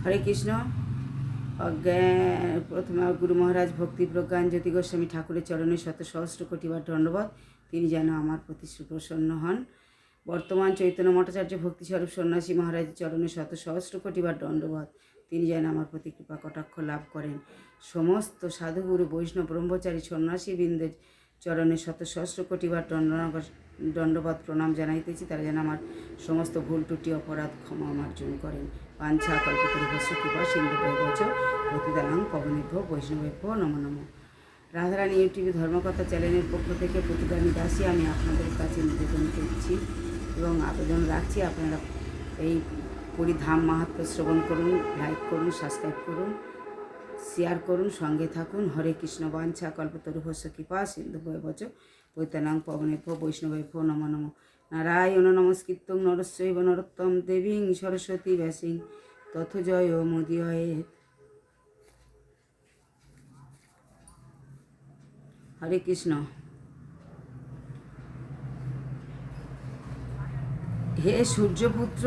হরে কৃষ্ণ। অজ্ঞান প্রথমে গুরু মহারাজ ভক্তি প্রজ্ঞান জ্যোতি গোস্বামী ঠাকুরের চরণে শত সহস্র কোটিবার দণ্ডবত। তিনি যেন আমার প্রতি সুপ্রসন্ন হন। বর্তমান চৈতন্য মঠাচার্য ভক্তিস্বরূপ সন্ন্যাসী মহারাজের চরণে শত সহস্র কোটিবার দণ্ডবত। তিনি যেন আমার প্রতি কৃপা কটাক্ষ লাভ করেন। সমস্ত সাধুগুরু বৈষ্ণব ব্রহ্মচারী সন্ন্যাসী বৃন্দের চরণে শত সহস্র কোটিবার দণ্ডবত প্রণাম জানাইতেছি। তারা যেন আমার সমস্ত ভুল ত্রুটি অপরাধ ক্ষমা মার্জন করেন। বাঞ্ছা কল্পতরুভ্যশ্চ কৃপা সিন্ধুভ্যশ্চ পতিতানাং পাবনেভ্যো বৈষ্ণবেভ্যো নমো নমঃ। রাধারানী ইউটিউব ধর্মকথা চ্যানেলের পক্ষ থেকে প্রতিদানী দাসী আমি আপনাদের কাছে নিবেদন করছি এবং আবেদন রাখছি, আপনারা এই পরিধাম মাহাত্ম্য শ্রবণ করুন, লাইক করুন, সাবস্ক্রাইব করুন, শেয়ার করুন, সঙ্গে থাকুন। হরে কৃষ্ণ। বাঞ্ছা কল্পতরুভ্যশ্চ কৃপা সিন্ধুভ্যশ্চ পতিতানাং পাবনেভ্যো বৈষ্ণবেভ্যো নমো নমঃ। নারায়ণ নমস্কৃত্যং নরস্যৈব নরোত্তমং দেবীং সরস্বতী ব্যাসিং তথ জয় মুদীয়য়েৎ। হরে কৃষ্ণ। হে সূর্যপুত্র,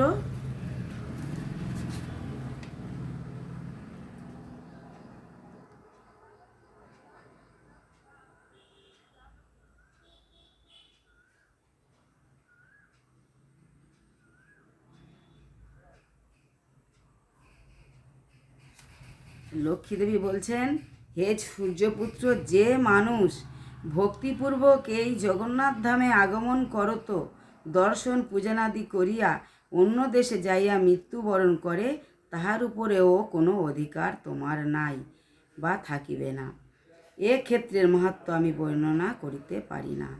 লক্ষ্মীদেবী বলছেন, হে সূর্যপুত্র, যে মানুষ ভক্তিপূর্বক এই জগন্নাথ ধামে আগমন করত, দর্শন পূজনাদি করিয়া অন্য দেশে যাইয়া মৃত্যুবরণ করে, তাহার উপরেও কোনো অধিকার তোমার নাই বা থাকিবে না। এ ক্ষেত্রের মাহাত্ম্য আমি বর্ণনা করিতে পারি না।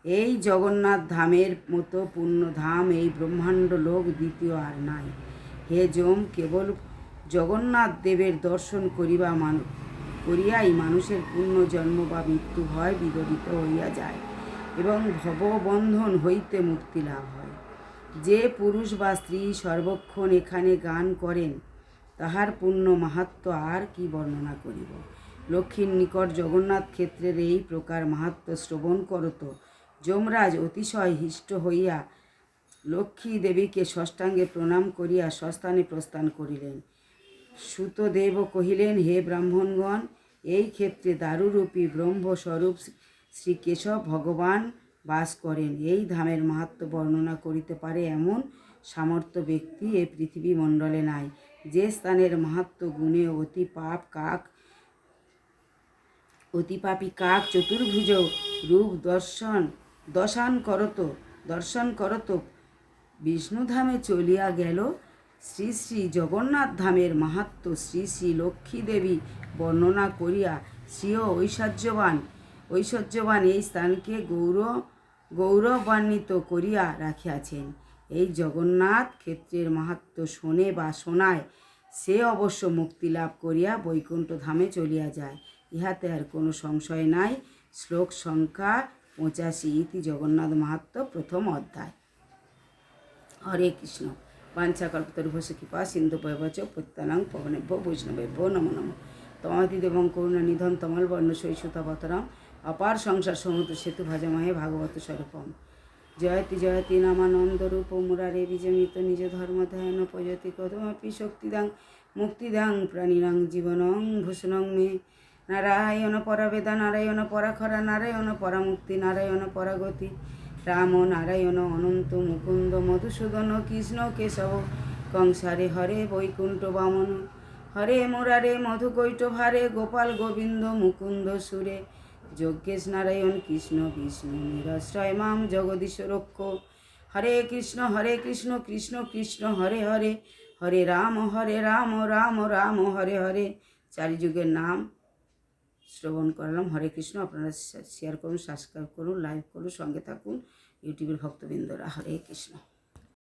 এই জগন্নাথ ধামের মতো পূর্ণ ধাম এই ব্রহ্মাণ্ড লোক দ্বিতীয় আর নাই। হে যম, কেবল জগন্নাথ দেবের দর্শন করিয়াই মানুষের পূর্ণ জন্ম বা মৃত্যু ভয় বিদরিত হইয়া যায় এবং ভববন্ধন হইতে মুক্তি লাভ হয়। যে পুরুষ বা স্ত্রী সর্বক্ষণ এখানে গান করেন, তাহার পূর্ণ মাহাত্ম্য আর কি বর্ণনা করিব। লক্ষ্মীর নিকট জগন্নাথ ক্ষেত্রের এই প্রকার মাহাত্ম্য শ্রবণ করত যমরাজ অতিশয় হিষ্ট হইয়া লক্ষ্মী দেবীকে ষষ্ঠাঙ্গে প্রণাম করিয়া স্বস্থানে প্রস্থান করিলেন। সুতদেব কহিলেন, হে ব্রাহ্মণগণ, এই ক্ষেত্রে দারুরূপী ব্রহ্মস্বরূপ শ্রী কেশব ভগবান বাস করেন। এই ধামের মাহাত্ম্য বর্ণনা করিতে পারে এমন সামর্থ্য ব্যক্তি এ পৃথিবী মণ্ডলে নাই। যে স্থানের মাহাত্ম্য গুণে অতি পাপী কাক চতুর্ভুজ রূপ দর্শন করত বিষ্ণুধামে চলিয়া গেল, শ্রী শ্রী জগন্নাথ ধামের মাহাত্ম্য শ্রী শ্রী লক্ষ্মী দেবী বর্ণনা করিয়া স্বীয় ঐশ্বর্যবান এই স্থানকে গৌরবান্বিত করিয়া রাখিয়াছেন। এই জগন্নাথ ক্ষেত্রের মাহাত্ম্য শোনে বা শোনায় সে অবশ্য মুক্তি লাভ করিয়া বৈকুণ্ঠ ধামে চলিয়া যায়, ইহাতে আর কোনো সংশয় নাই। শ্লোক সংখ্যা 85। ইতি জগন্নাথ মাহাত্ম্য প্রথম অধ্যায়। হরে কৃষ্ণ। বাঞ্ছা কল্পতরুভ্যশ্চ কৃপা সিন্ধুভ্যশ্চ পতিতানাং পাবনেভ্যো বৈষ্ণবেভ্যো নমো নমঃ। তমাতিদেবং করুণানিধং তমলবর্ণ শৈশুতাবতরম অপার সংসার সমুদ্র সেতু ভাজামহে ভাগবত স্বরূপম। জয়তি জয়তি নামানন্দরূপ মুরারে বিজমিত নিজ ধর্ম ধ্যান পয়তি কদমপি শক্তিদাং মুক্তিদাং প্রাণিনাং জীবনং ভূষণং মে। নারায়ণ পরাবেদা নারায়ণ পরাখরা নারায়ণ পরামুক্তি নারায়ণ পরাগতি। রাম নারায়ণ অনন্ত মুকুন্দ মধুসূদন কৃষ্ণ কেশব কংসারে হরে বৈকুণ্ঠ বামন। হরে মুরারে মধুকৈটভারে গোপাল গোবিন্দ মুকুন্দ সুরে। যজ্ঞেশ নারায়ণ কৃষ্ণ বিষ্ণু নিরশ্রয় মাম জগদীশ রক্ষ। হরে কৃষ্ণ কৃষ্ণ কৃষ্ণ হরে হরে, হরে রাম রাম রাম হরে হরে। চারিযুগের নাম শ্রবণ করলাম। হরে কৃষ্ণ। আপনারা শেয়ার করুন, সাবস্ক্রাইব করুন, লাইক করুন, সঙ্গে থাকুন ইউটিউবের ভক্তবৃন্দরা। হরে কৃষ্ণ।